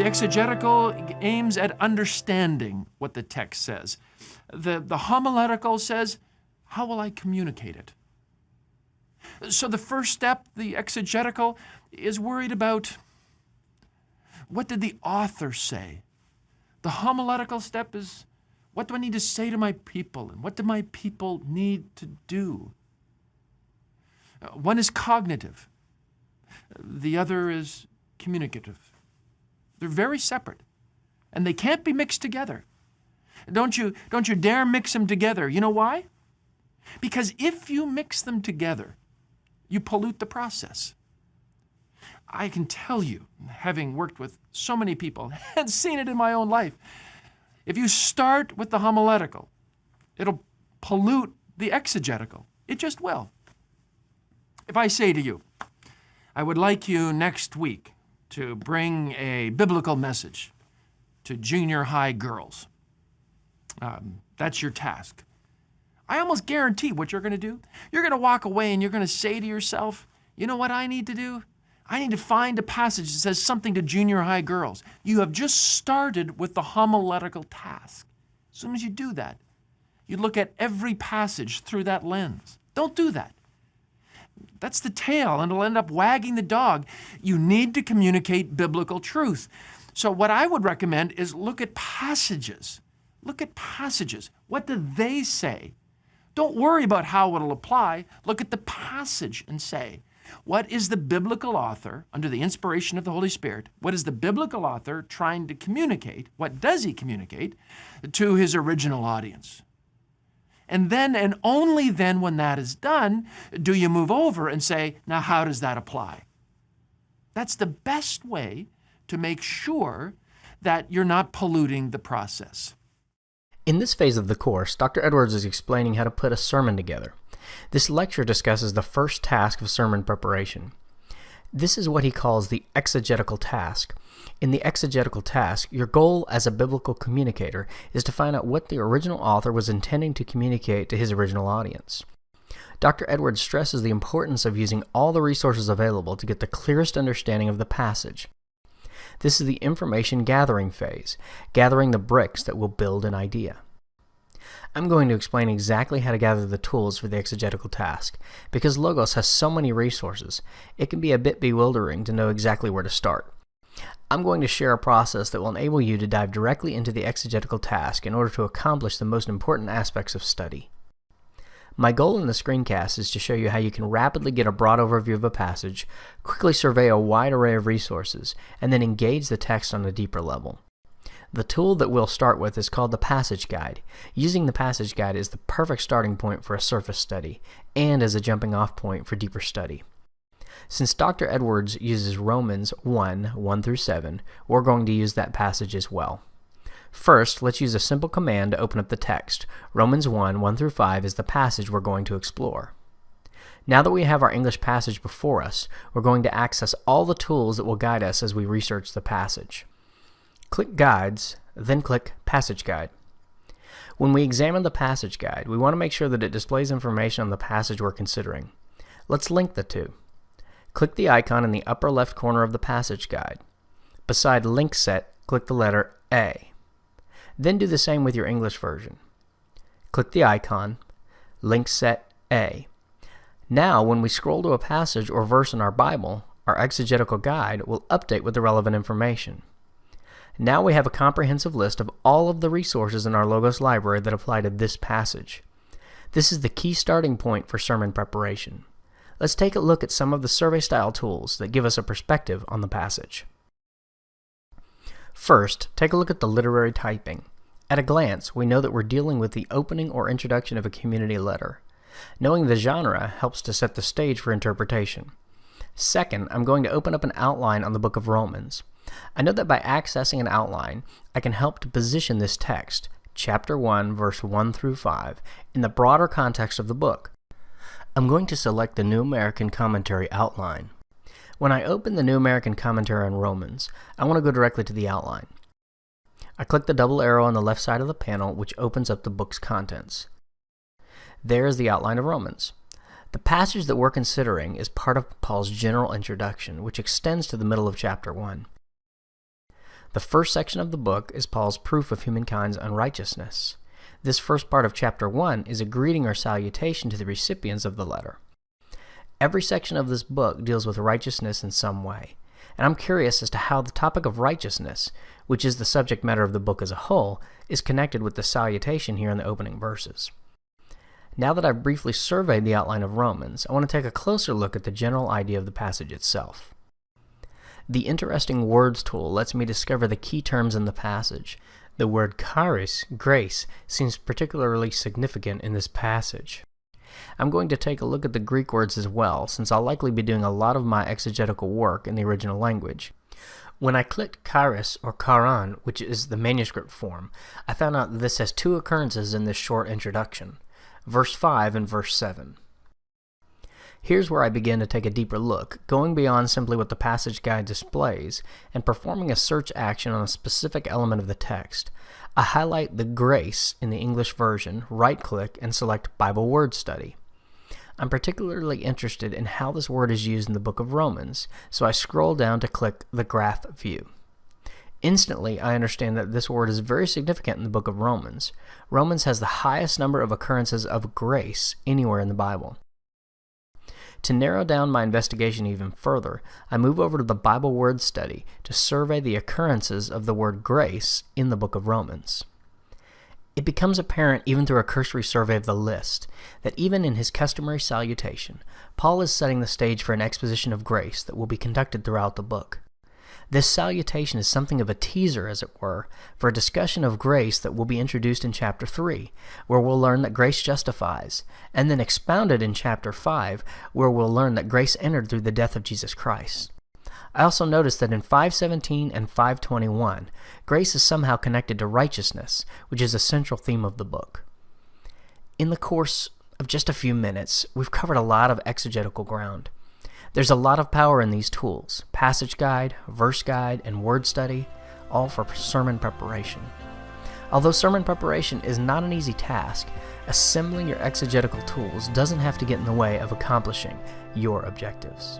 The exegetical aims at understanding what the text says. The homiletical says, how will I communicate it? So the first step, the exegetical, is worried about what did the author say? The homiletical step is, what do I need to say to my people? And what do my people need to do? One is cognitive. The other is communicative. They're very separate, and they can't be mixed together. Don't you dare mix them together. You know why? Because if you mix them together, you pollute the process. I can tell you, having worked with so many people and seen it in my own life, if you start with the homiletical, it'll pollute the exegetical. It just will. If I say to you, I would like you next week to bring a biblical message to junior high girls. That's your task. I almost guarantee what you're going to do. You're going to walk away and you're going to say to yourself, you know what I need to do? I need to find a passage that says something to junior high girls. You have just started with the homiletical task. As soon as you do that, you look at every passage through that lens. Don't do that. That's the tail, and it'll end up wagging the dog. You need to communicate biblical truth. So what I would recommend is look at passages. Look at passages. What do they say? Don't worry about how it'll apply. Look at the passage and say, what is the biblical author, under the inspiration of the Holy Spirit, what is the biblical author trying to communicate? What does he communicate to his original audience? And then, and only then when that is done, do you move over and say, now how does that apply? That's the best way to make sure that you're not polluting the process. In this phase of the course, Dr. Edwards is explaining how to put a sermon together. This lecture discusses the first task of sermon preparation. This is what he calls the exegetical task. In the exegetical task, your goal as a biblical communicator is to find out what the original author was intending to communicate to his original audience. Dr. Edwards stresses the importance of using all the resources available to get the clearest understanding of the passage. This is the information gathering phase, gathering the bricks that will build an idea. I'm going to explain exactly how to gather the tools for the exegetical task. Because Logos has so many resources, it can be a bit bewildering to know exactly where to start. I'm going to share a process that will enable you to dive directly into the exegetical task in order to accomplish the most important aspects of study. My goal in the screencast is to show you how you can rapidly get a broad overview of a passage, quickly survey a wide array of resources, and then engage the text on a deeper level. The tool that we'll start with is called the Passage Guide. Using the Passage Guide is the perfect starting point for a surface study, and as a jumping off point for deeper study. Since Dr. Edwards uses Romans 1 through 7, we're going to use that passage as well. First, let's use a simple command to open up the text. Romans 1 through 5 is the passage we're going to explore. Now that we have our English passage before us, we're going to access all the tools that will guide us as we research the passage. Click Guides, then click Passage Guide. When we examine the Passage Guide, we want to make sure that it displays information on the passage we're considering. Let's link the two. Click the icon in the upper left corner of the Passage Guide. Beside Link Set, click the letter A. Then do the same with your English version. Click the icon, Link Set A. Now, when we scroll to a passage or verse in our Bible, our exegetical guide will update with the relevant information. Now we have a comprehensive list of all of the resources in our Logos library that apply to this passage. This is the key starting point for sermon preparation. Let's take a look at some of the survey-style tools that give us a perspective on the passage. First, take a look at the literary typing. At a glance, we know that we're dealing with the opening or introduction of a community letter. Knowing the genre helps to set the stage for interpretation. Second, I'm going to open up an outline on the book of Romans. I know that by accessing an outline, I can help to position this text, chapter 1, verse 1 through 5, in the broader context of the book. I'm going to select the New American Commentary outline. When I open the New American Commentary on Romans, I want to go directly to the outline. I click the double arrow on the left side of the panel, which opens up the book's contents. There is the outline of Romans. The passage that we're considering is part of Paul's general introduction, which extends to the middle of chapter 1. The first section of the book is Paul's proof of humankind's unrighteousness. This first part of chapter 1 is a greeting or salutation to the recipients of the letter. Every section of this book deals with righteousness in some way, and I'm curious as to how the topic of righteousness, which is the subject matter of the book as a whole, is connected with the salutation here in the opening verses. Now that I've briefly surveyed the outline of Romans, I want to take a closer look at the general idea of the passage itself. The interesting words tool lets me discover the key terms in the passage. The word charis, grace, seems particularly significant in this passage. I'm going to take a look at the Greek words as well, since I'll likely be doing a lot of my exegetical work in the original language. When I clicked charis or charan, which is the manuscript form, I found out that this has two occurrences in this short introduction, verse 5 and verse 7. Here's where I begin to take a deeper look, going beyond simply what the passage guide displays, and performing a search action on a specific element of the text. I highlight the grace in the English version, right-click, and select Bible Word Study. I'm particularly interested in how this word is used in the book of Romans, so I scroll down to click the graph view. Instantly, I understand that this word is very significant in the book of Romans. Romans has the highest number of occurrences of grace anywhere in the Bible. To narrow down my investigation even further, I move over to the Bible Word Study to survey the occurrences of the word grace in the book of Romans. It becomes apparent even through a cursory survey of the list that even in his customary salutation, Paul is setting the stage for an exposition of grace that will be conducted throughout the book. This salutation is something of a teaser, as it were, for a discussion of grace that will be introduced in chapter 3, where we'll learn that grace justifies, and then expounded in chapter 5, where we'll learn that grace entered through the death of Jesus Christ. I also noticed that in 5:17 and 5:21, grace is somehow connected to righteousness, which is a central theme of the book. In the course of just a few minutes, we've covered a lot of exegetical ground. There's a lot of power in these tools: passage guide, verse guide, and word study, all for sermon preparation. Although sermon preparation is not an easy task, assembling your exegetical tools doesn't have to get in the way of accomplishing your objectives.